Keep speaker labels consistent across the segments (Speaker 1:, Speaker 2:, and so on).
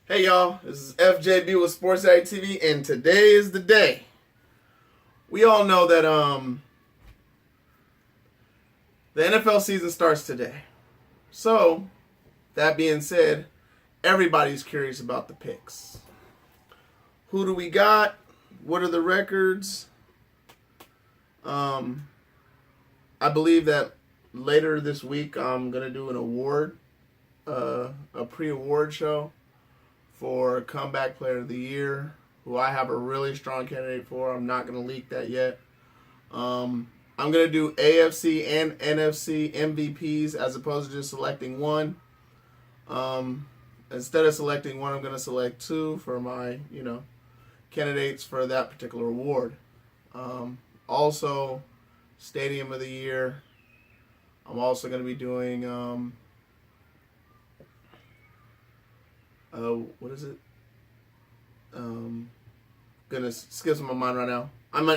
Speaker 1: Hey y'all, this is FJB with Sports Ag TV, and today is the day. We all know that the NFL season starts today. So, that being said, everybody's curious about the picks. Who do we got? What are the records? I believe that later this week I'm gonna do an award, a pre-award show for Comeback Player of the Year, who I have a really strong candidate for. I'm not going to leak that yet. I'm going to do AFC and NFC MVPs as opposed to just selecting one. Instead of selecting one, I'm going to select two for my, candidates for that particular award. Also, Stadium of the Year. I'm also going to be doing what is it? Gonna skip my mind right now. I'm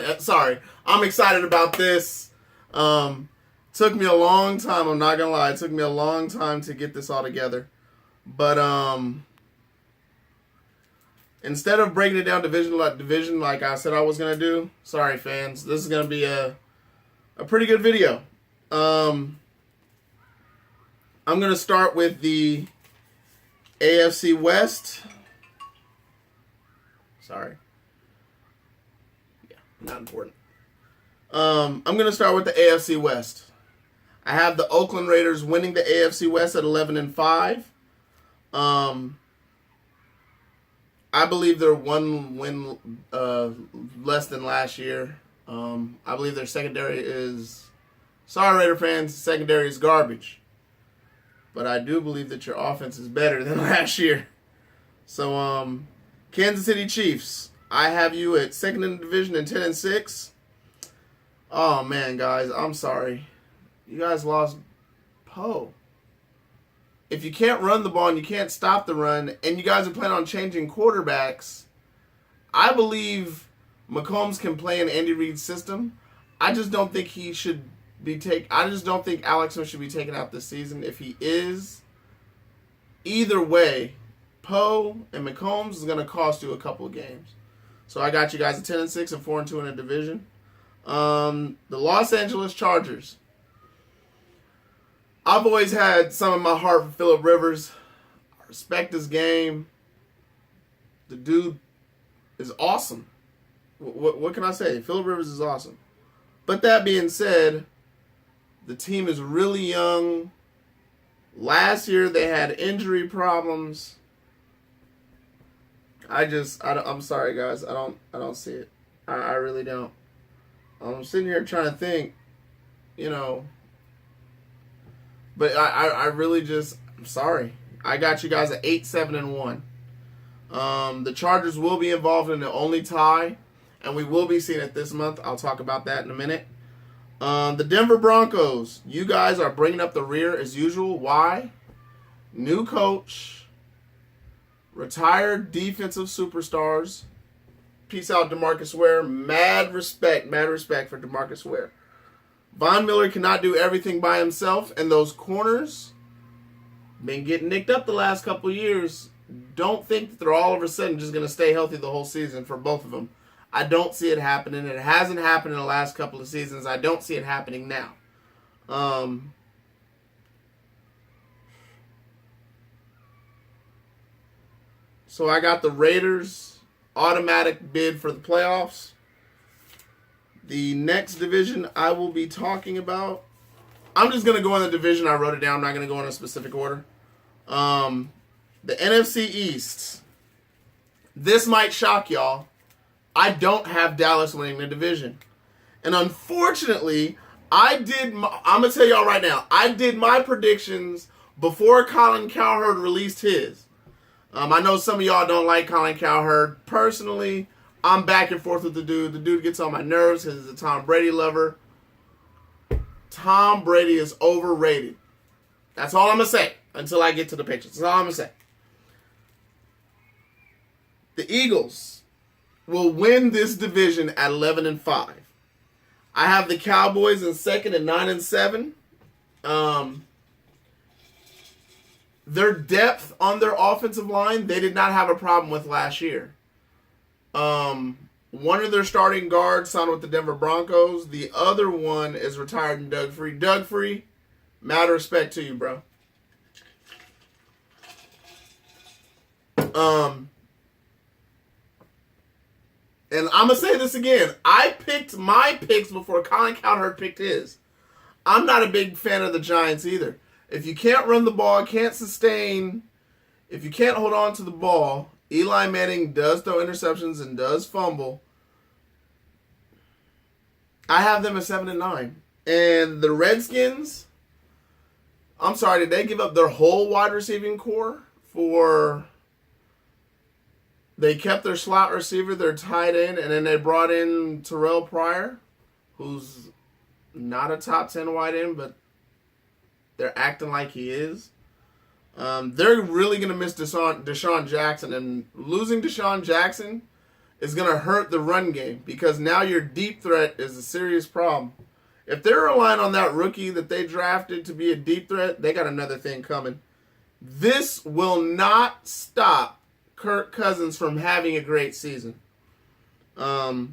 Speaker 1: excited about this. Took me a long time. I'm not gonna lie. It took me a long time to get this all together. But instead of breaking it down division like I said I was gonna do, sorry fans, this is gonna be a pretty good video. I'm gonna start with the AFC West. Sorry. Yeah, not important. I'm going to start with the AFC West. I have the Oakland Raiders winning the AFC West at 11-5. I believe they're one win less than last year. I believe their secondary is... Sorry, Raider fans, secondary is garbage. But I do believe that your offense is better than last year. So, Kansas City Chiefs, I have you at second in the division and 10-6. Oh man, guys, I'm sorry. You guys lost Poe. If you can't run the ball and you can't stop the run, and you guys are planning on changing quarterbacks, I believe Mahomes can play in Andy Reid's system. I just don't think he should I just don't think Alex Smith should be taken out this season. If he is, either way, Poe and Mahomes is going to cost you a couple of games. So I got you guys at 10-6 and 4-2 in a division. The Los Angeles Chargers. I've always had some in my heart for Phillip Rivers. I respect his game. The dude is awesome. What can I say? Phillip Rivers is awesome. But that being said, the team is really young. Last year they had injury problems. I'm sorry guys. I don't see it. I really don't. I'm sitting here trying to think, but I really I'm sorry. I got you guys at 8-7-1. The Chargers will be involved in the only tie, and we will be seeing it this month. I'll talk about that in a minute. The Denver Broncos, you guys are bringing up the rear as usual. Why? New coach, retired defensive superstars. Peace out, DeMarcus Ware. Mad respect for DeMarcus Ware. Von Miller cannot do everything by himself, and those corners been getting nicked up the last couple of years. Don't think that they're all of a sudden just going to stay healthy the whole season for both of them. I don't see it happening. It hasn't happened in the last couple of seasons. I don't see it happening now. So I got the Raiders automatic bid for the playoffs. The next division I will be talking about, I'm just going to go in the division. I wrote it down. I'm not going to go in a specific order. The NFC East. This might shock y'all. I don't have Dallas winning the division. And unfortunately, I'm going to tell y'all right now, I did my predictions before Colin Cowherd released his. I know some of y'all don't like Colin Cowherd. Personally, I'm back and forth with the dude. The dude gets on my nerves because he's a Tom Brady lover. Tom Brady is overrated. That's all I'm going to say until I get to the pictures. That's all I'm going to say. The Eagles will win this division at 11-5. I have the Cowboys in second at 9-7. their depth on their offensive line, they did not have a problem with last year. One of their starting guards signed with the Denver Broncos. The other one is retired in Doug Free. Doug Free, mad respect to you, bro. And I'm going to say this again. I picked my picks before Colin Cowherd picked his. I'm not a big fan of the Giants either. If you can't run the ball, can't sustain, if you can't hold on to the ball, Eli Manning does throw interceptions and does fumble. I have them at 7-9. And the Redskins, I'm sorry, did they give up their whole wide receiving core for... They kept their slot receiver, their tight end, and then they brought in Terrell Pryor, who's not a top 10 wide end, but they're acting like he is. They're really going to miss Deshaun Jackson, and losing Deshaun Jackson is going to hurt the run game because now your deep threat is a serious problem. If they're relying on that rookie that they drafted to be a deep threat, they got another thing coming. This will not stop Kirk Cousins from having a great season. I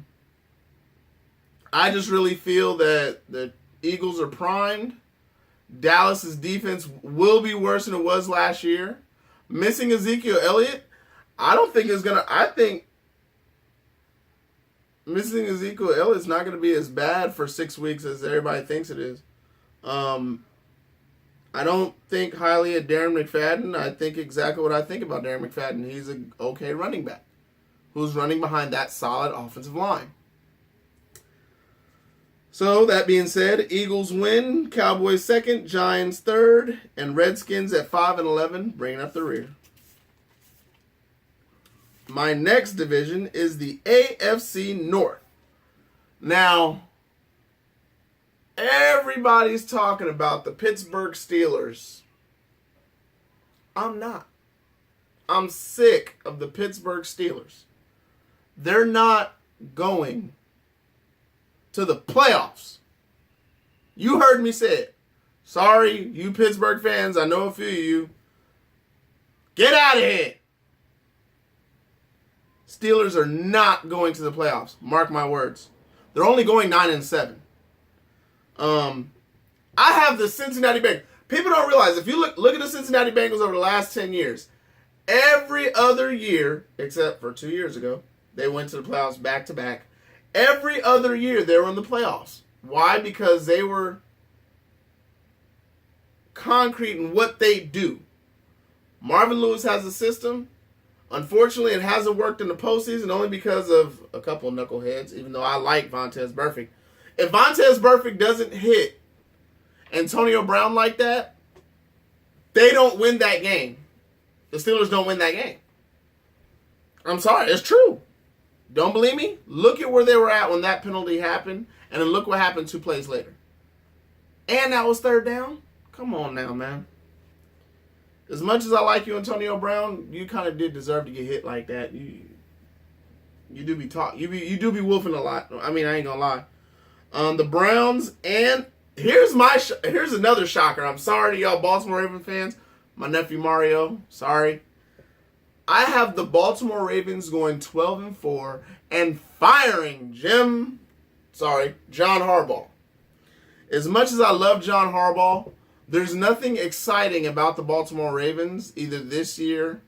Speaker 1: just really feel that the Eagles are primed. Dallas's defense will be worse than it was last year. Missing Ezekiel Elliott, I think missing Ezekiel Elliott's not going to be as bad for 6 weeks as everybody thinks it is. I don't think highly of Darren McFadden. I think exactly what I think about Darren McFadden. He's an okay running back who's running behind that solid offensive line. So, that being said, Eagles win, Cowboys second, Giants third, and Redskins at 5-11, bringing up the rear. My next division is the AFC North. Now, everybody's talking about the Pittsburgh Steelers. I'm not. I'm sick of the Pittsburgh Steelers. They're not going to the playoffs. You heard me say it. Sorry, you Pittsburgh fans. I know a few of you. Get out of here. Steelers are not going to the playoffs. Mark my words. They're only going 9-7. I have the Cincinnati Bengals. People don't realize, if you look at the Cincinnati Bengals over the last 10 years, every other year, except for 2 years ago, they went to the playoffs back-to-back. Every other year, they were in the playoffs. Why? Because they were concrete in what they do. Marvin Lewis has a system. Unfortunately, it hasn't worked in the postseason only because of a couple of knuckleheads, even though I like Vontaze Burfict. If Vontaze Burfict doesn't hit Antonio Brown like that, they don't win that game. The Steelers don't win that game. I'm sorry, it's true. Don't believe me? Look at where they were at when that penalty happened, and then look what happened 2 plays later. And that was third down? Come on now, man. As much as I like you, Antonio Brown, you kind of did deserve to get hit like that. You do be talk. You do be wolfing a lot. I mean, I ain't gonna lie. The Browns, and here's another shocker. I'm sorry to y'all Baltimore Ravens fans. My nephew Mario, sorry. I have the Baltimore Ravens going 12-4 and firing John Harbaugh. As much as I love John Harbaugh, there's nothing exciting about the Baltimore Ravens either this year.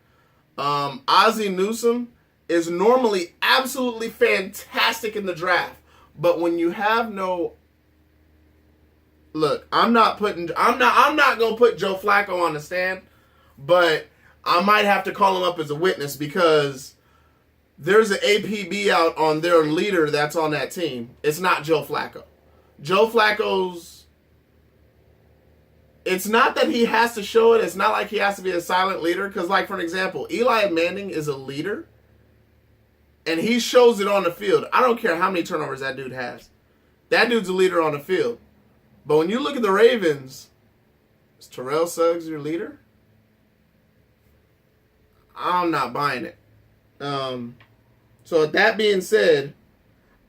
Speaker 1: Ozzie Newsome is normally absolutely fantastic in the draft, but when you have no look, I'm not gonna put Joe Flacco on the stand, but I might have to call him up as a witness because there's an APB out on their leader that's on that team. It's not Joe Flacco. Joe Flacco's... It's not that he has to show it. It's not like he has to be a silent leader. Because, like, for an example, Eli Manning is a leader. And he shows it on the field. I don't care how many turnovers that dude has. That dude's a leader on the field. But when you look at the Ravens, is Terrell Suggs your leader? I'm not buying it. So that being said,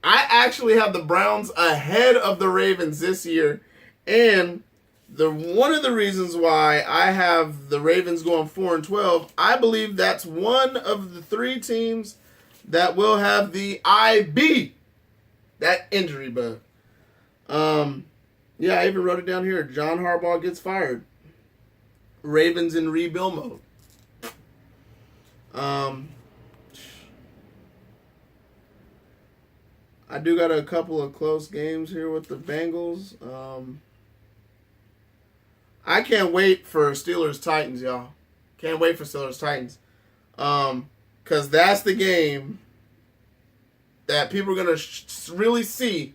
Speaker 1: I actually have the Browns ahead of the Ravens this year. And One of the reasons why I have the Ravens going 4-12, I believe that's one of the 3 teams that will have the IB, that injury bug. Yeah, I even wrote it down here. John Harbaugh gets fired. Ravens in rebuild mode. I do got a couple of close games here with the Bengals. I can't wait for Steelers-Titans, y'all. Can't wait for Steelers-Titans. Because that's the game that people are going to really see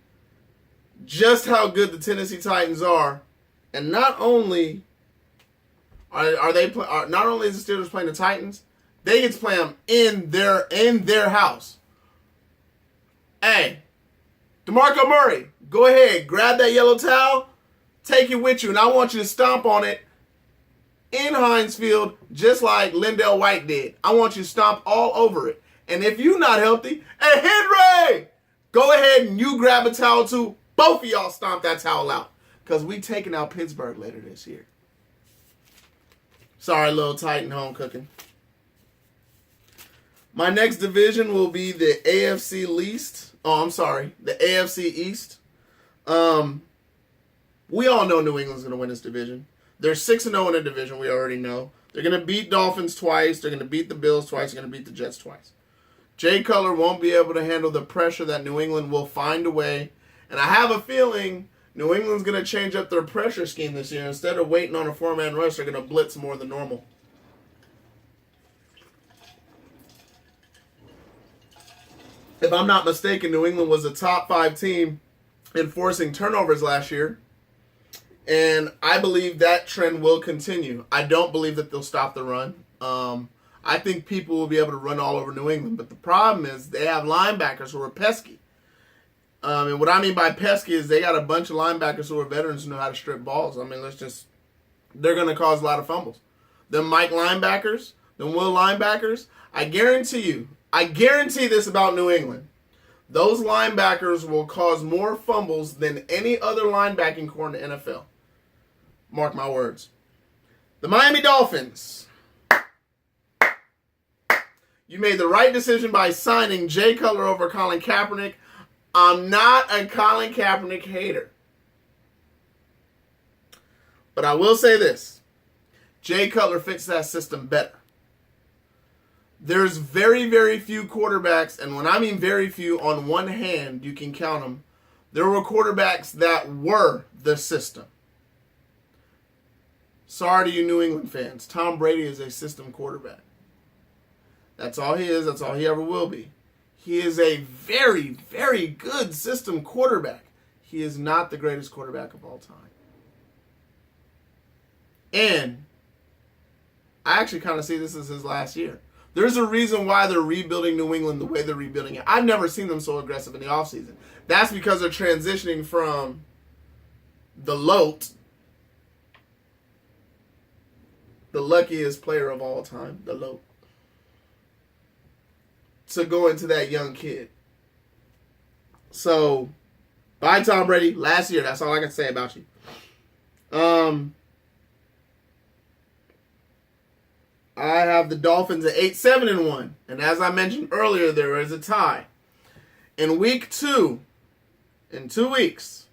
Speaker 1: just how good the Tennessee Titans are. And not only not only is the Steelers playing the Titans, they get to play them in their house. Hey, DeMarco Murray, go ahead, grab that yellow towel, take it with you, and I want you to stomp on it in Heinz Field just like Lindell White did. I want you to stomp all over it. And if you're not healthy, hey, Henry, go ahead and you grab a towel too. Both of y'all stomp that towel out because we taking out Pittsburgh later this year. Sorry, little Titan home cooking. My next division will be the AFC least. Oh, I'm sorry, the AFC East. We all know New England's going to win this division. They're 6-0 in the division, we already know. They're going to beat Dolphins twice. They're going to beat the Bills twice. They're going to beat the Jets twice. Jay Cutler won't be able to handle the pressure that New England will find a way. And I have a feeling New England's going to change up their pressure scheme this year. Instead of waiting on a 4-man rush, they're going to blitz more than normal. If I'm not mistaken, New England was a top 5 team in forcing turnovers last year. And I believe that trend will continue. I don't believe that they'll stop the run. I think people will be able to run all over New England. But the problem is they have linebackers who are pesky. And what I mean by pesky is they got a bunch of linebackers who are veterans who know how to strip balls. I mean, they're going to cause a lot of fumbles. Them Mike linebackers, them Will linebackers, I guarantee this about New England. Those linebackers will cause more fumbles than any other linebacking core in the NFL. Mark my words. The Miami Dolphins. You made the right decision by signing Jay Cutler over Colin Kaepernick. I'm not a Colin Kaepernick hater. But I will say this. Jay Cutler fits that system better. There's very, very few quarterbacks, and when I mean very few, on one hand, you can count them. There were quarterbacks that were the system. Sorry to you New England fans. Tom Brady is a system quarterback. That's all he is. That's all he ever will be. He is a very, very good system quarterback. He is not the greatest quarterback of all time. And I actually kind of see this as his last year. There's a reason why they're rebuilding New England the way they're rebuilding it. I've never seen them so aggressive in the offseason. That's because they're transitioning from the LOAT, the luckiest player of all time, the LOAT, to go into that young kid. So, bye Tom Brady. Last year, that's all I can say about you. I have the Dolphins at 8-7-1. And as I mentioned earlier, there is a tie. In week 2, in 2 weeks,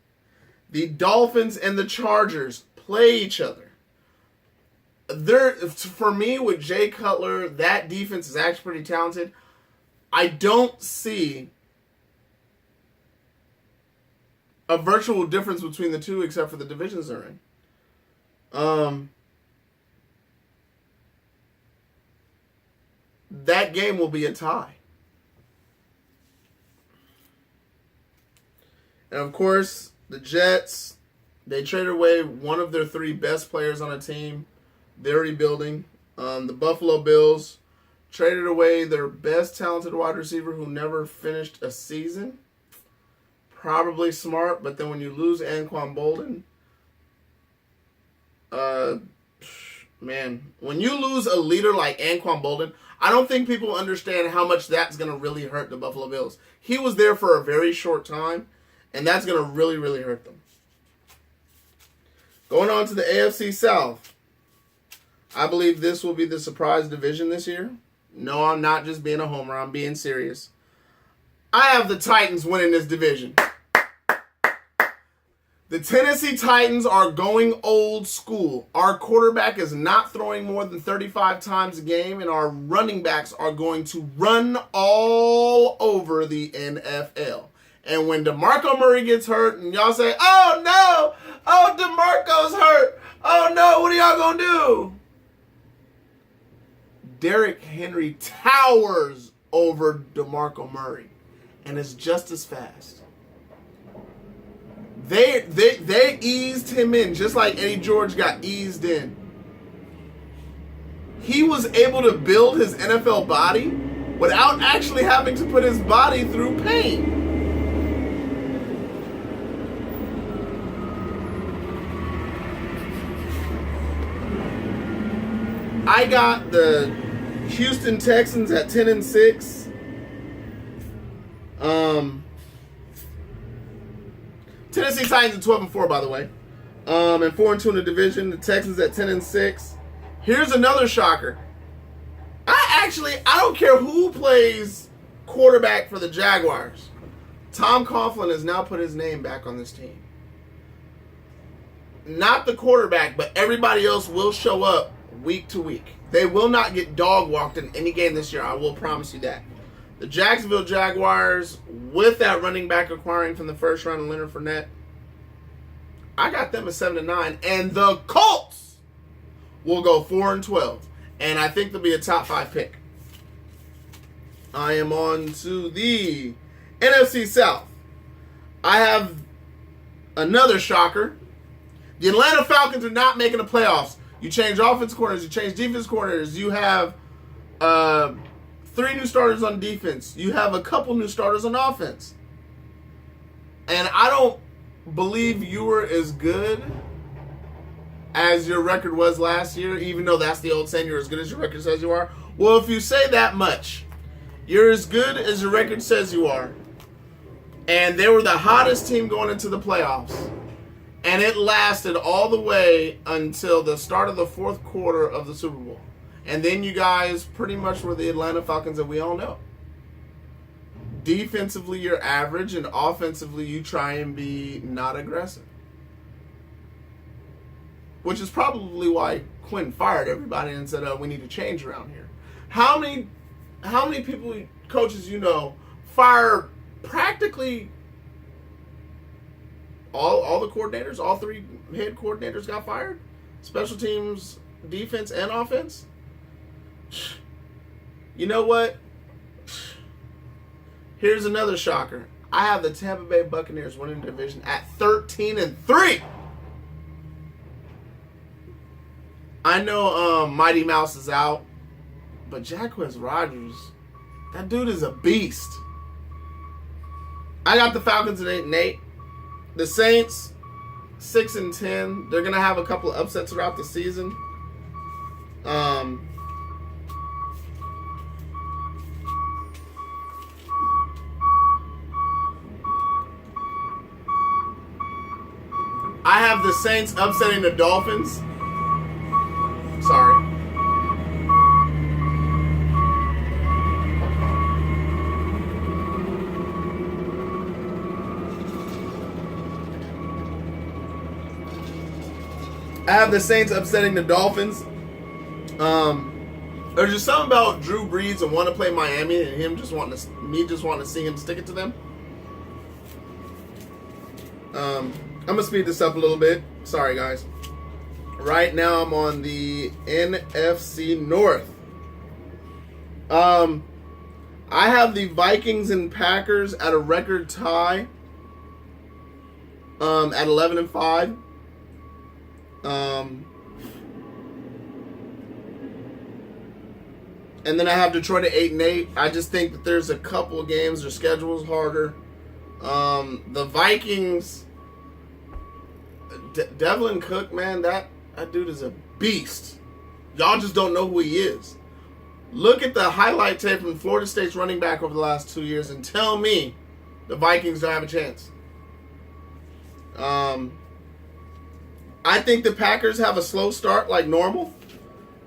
Speaker 1: the Dolphins and the Chargers play each other. For me, with Jay Cutler, that defense is actually pretty talented. I don't see a virtual difference between the two except for the divisions they're in. That game will be a tie. And of course, the Jets, they traded away one of their 3 best players on a team. They're rebuilding. The Buffalo Bills traded away their best talented wide receiver who never finished a season. Probably smart, but then when you lose Anquan Bolden, man, when you lose a leader like Anquan Bolden, I don't think people understand how much that's going to really hurt the Buffalo Bills. He was there for a very short time, and that's going to really, really hurt them. Going on to the AFC South. I believe this will be the surprise division this year. No, I'm not just being a homer. I'm being serious. I have the Titans winning this division. The Tennessee Titans are going old school. Our quarterback is not throwing more than 35 times a game, and our running backs are going to run all over the NFL. And when DeMarco Murray gets hurt, and y'all say, oh no, oh, DeMarco's hurt. Oh no, what are y'all going to do? Derrick Henry towers over DeMarco Murray and is just as fast. They eased him in just like Eddie George got eased in. He was able to build his NFL body without actually having to put his body through pain. I got the Houston Texans at 10-6. Tennessee Titans at 12-4, by the way. And 4-2 in the division. The Texans at 10-6. Here's another shocker. I don't care who plays quarterback for the Jaguars. Tom Coughlin has now put his name back on this team. Not the quarterback, but everybody else will show up week to week. They will not get dog walked in any game this year. I will promise you that. The Jacksonville Jaguars, with that running back acquiring from the first round of Leonard Fournette, I got them at 7-9. And the Colts will go 4-12. And I think they'll be a top 5 pick. I am on to the NFC South. I have another shocker. The Atlanta Falcons are not making the playoffs. You change offense corners, you change defense corners, you have 3 new starters on defense. You have a couple new starters on offense. And I don't believe you were as good as your record was last year, even though that's the old saying, you're as good as your record says you are. Well, if you say that much, you're as good as your record says you are. And they were the hottest team going into the playoffs. And it lasted all the way until the start of the fourth quarter of the Super Bowl. And then you guys pretty much were the Atlanta Falcons that we all know. Defensively, you're average, and offensively, you try and be not aggressive. Which is probably why Quinn fired everybody and said, we need to change around here. How many people, coaches you know, fire practically all the coordinators? All 3 head coordinators got fired? Special teams, defense, and offense? You know what? Here's another shocker. I have the Tampa Bay Buccaneers winning the division at 13-3. I know Mighty Mouse is out, but Jacquizz Rodgers, that dude is a beast. I got the Falcons at 8-8. The Saints, 6-10. They're gonna have a couple of upsets throughout the season. I have the Saints upsetting the Dolphins. Sorry. I have the Saints upsetting the Dolphins. There's just something about Drew Brees and want to play Miami and him just wanting to see him stick it to them. I'm going to speed this up a little bit. Sorry, guys. Right now, I'm on the NFC North. I have the Vikings and Packers at a record tie at 11-5. And then I have Detroit at 8-8. I just think that there's a couple of games, their schedule is harder. The Vikings, Devlin Cook, man, that dude is a beast. Y'all just don't know who he is. Look at the highlight tape from Florida State's running back over the last 2 years and tell me the Vikings don't have a chance. I think the Packers have a slow start like normal,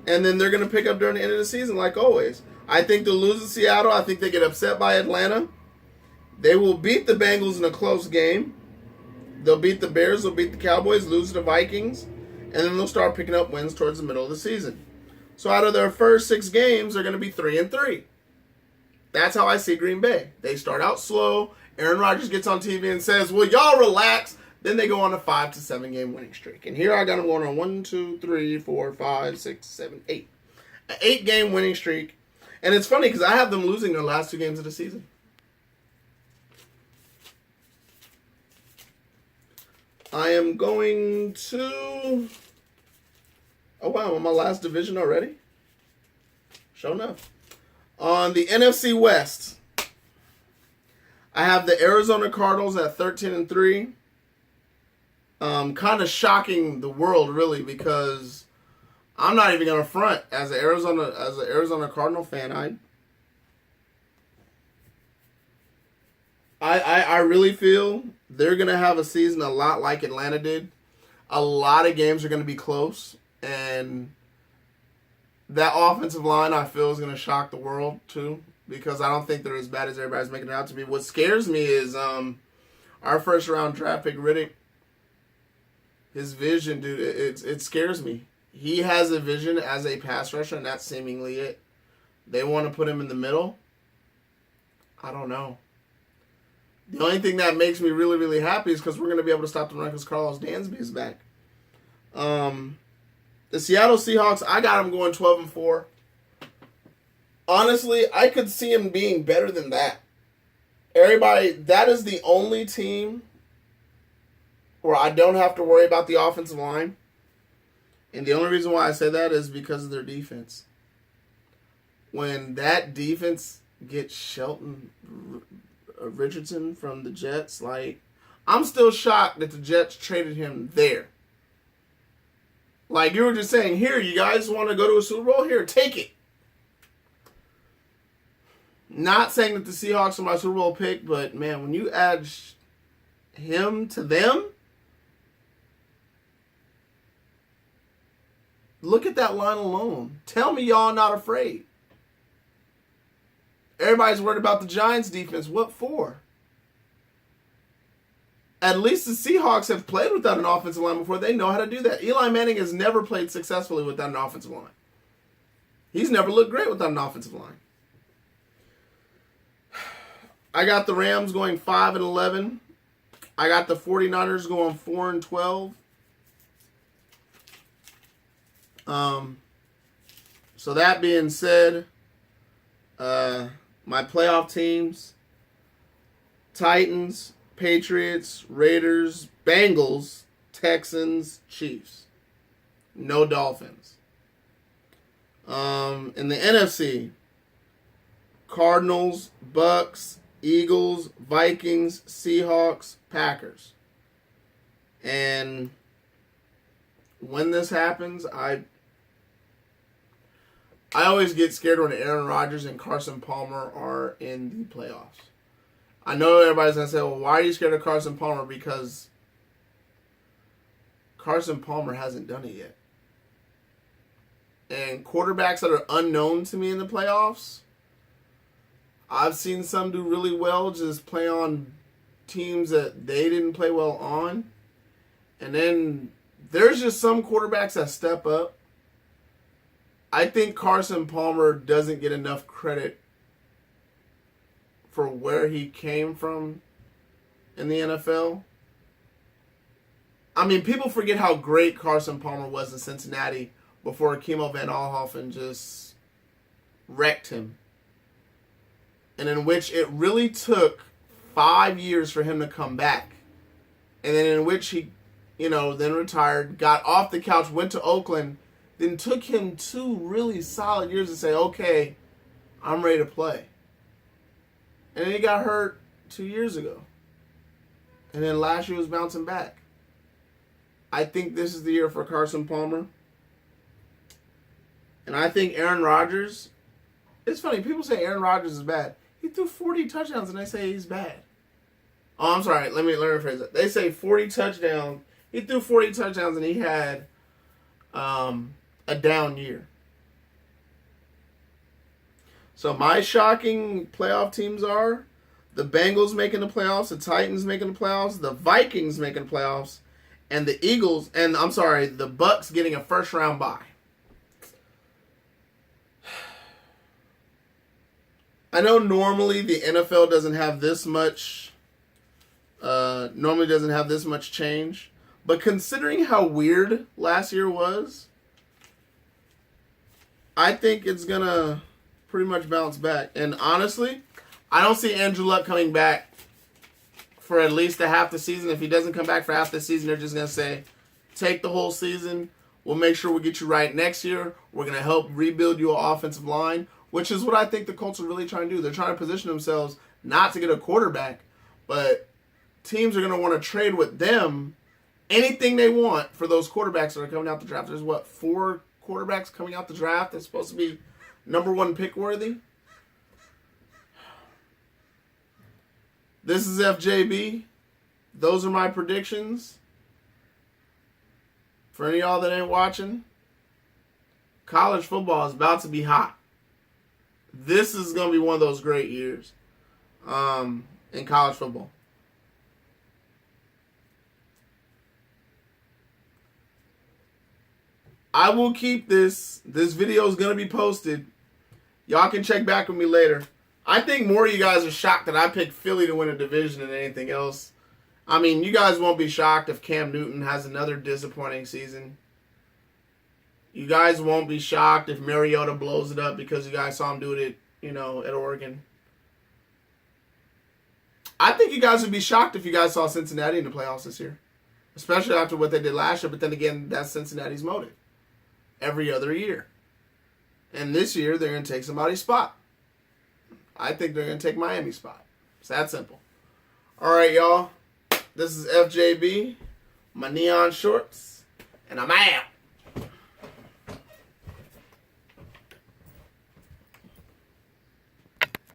Speaker 1: and then they're going to pick up during the end of the season like always. I think they'll lose to Seattle. I think they get upset by Atlanta. They will beat the Bengals in a close game. They'll beat the Bears. They'll beat the Cowboys, lose to the Vikings, and then they'll start picking up wins towards the middle of the season. So out of their first 6 games, they're going to be 3-3. That's how I see Green Bay. They start out slow. Aaron Rodgers gets on TV and says, well, y'all relax. Then they go on a 5 to 7 game winning streak. And here I got them going on 1, 2, 3, 4, 5, 6, 7, 8. An 8 game winning streak. And it's funny because I have them losing their last 2 games of the season. I am going to... Oh, wow. I'm on my last division already? Sure enough. On the NFC West, I have the Arizona Cardinals at 13-3. Kind of shocking the world, really, because I'm not even gonna front as an Arizona Cardinal fan. I really feel they're gonna have a season a lot like Atlanta did. A lot of games are gonna be close, and that offensive line I feel is gonna shock the world too, because I don't think they're as bad as everybody's making it out to be. What scares me is our first round draft pick Riddick. His vision, dude, it scares me. He has a vision as a pass rusher, and that's seemingly it. They want to put him in the middle. I don't know. The only thing that makes me really, really happy is because we're going to be able to stop the run because Carlos Dansby is back. The Seattle Seahawks, I got them going 12-4. Honestly, I could see him being better than that. Everybody, that is the only team where I don't have to worry about the offensive line. And the only reason why I say that is because of their defense. When that defense gets Shelton Richardson from the Jets, like, I'm still shocked that the Jets traded him there. Like, you were just saying, here, you guys want to go to a Super Bowl? Here, take it. Not saying that the Seahawks are my Super Bowl pick, but, man, when you add him to them, look at that line alone. Tell me y'all not afraid. Everybody's worried about the Giants' defense. What for? At least the Seahawks have played without an offensive line before. They know how to do that. Eli Manning has never played successfully without an offensive line. He's never looked great without an offensive line. I got the Rams going 5-11. I got the 49ers going 4-12. So that being said, my playoff teams, Titans, Patriots, Raiders, Bengals, Texans, Chiefs. No Dolphins. In the NFC, Cardinals, Bucks, Eagles, Vikings, Seahawks, Packers. And when this happens, I always get scared when Aaron Rodgers and Carson Palmer are in the playoffs. I know everybody's going to say, well, why are you scared of Carson Palmer? Because Carson Palmer hasn't done it yet. And quarterbacks that are unknown to me in the playoffs, I've seen some do really well, just play on teams that they didn't play well on. And then there's just some quarterbacks that step up. I think Carson Palmer doesn't get enough credit for where he came from in the NFL. I mean, people forget how great Carson Palmer was in Cincinnati before Kimo Van Alhoffen just wrecked him. And in which it really took 5 years for him to come back. And then in which he, then retired, got off the couch, went to Oakland, then took him 2 really solid years to say, okay, I'm ready to play. And then he got hurt 2 years ago. And then last year was bouncing back. I think this is the year for Carson Palmer. And I think Aaron Rodgers, it's funny, people say Aaron Rodgers is bad. He threw 40 touchdowns and they say he's bad. Oh, I'm sorry, let me rephrase that. They say 40 touchdowns, He threw 40 touchdowns and he had a down year. So my shocking playoff teams are the Bengals making the playoffs, the Titans making the playoffs, the Vikings making the playoffs, and the Eagles, and I'm sorry, the Bucks getting a first round bye. I know normally the NFL doesn't have this much change, but considering how weird last year was, I think it's gonna pretty much bounce back. And honestly, I don't see Andrew Luck coming back for at least a half the season. If he doesn't come back for half the season, they're just gonna say, take the whole season. We'll make sure we get you right next year. We're gonna help rebuild your offensive line, which is what I think the Colts are really trying to do. They're trying to position themselves not to get a quarterback, but teams are going to want to trade with them anything they want for those quarterbacks that are coming out the draft. There's, 4 quarterbacks coming out the draft that's supposed to be number 1 pick worthy? This is FJB. Those are my predictions. For any of y'all that ain't watching, college football is about to be hot. This is going to be one of those great years in college football. I will keep this. This video is going to be posted. Y'all can check back with me later. I think more of you guys are shocked that I picked Philly to win a division than anything else. I mean, you guys won't be shocked if Cam Newton has another disappointing season. You guys won't be shocked if Mariota blows it up because you guys saw him do it, at Oregon. I think you guys would be shocked if you guys saw Cincinnati in the playoffs this year. Especially after what they did last year. But then again, that's Cincinnati's motive. Every other year. And this year, they're going to take somebody's spot. I think they're going to take Miami's spot. It's that simple. All right, y'all. This is FJB, my neon shorts, and I'm out.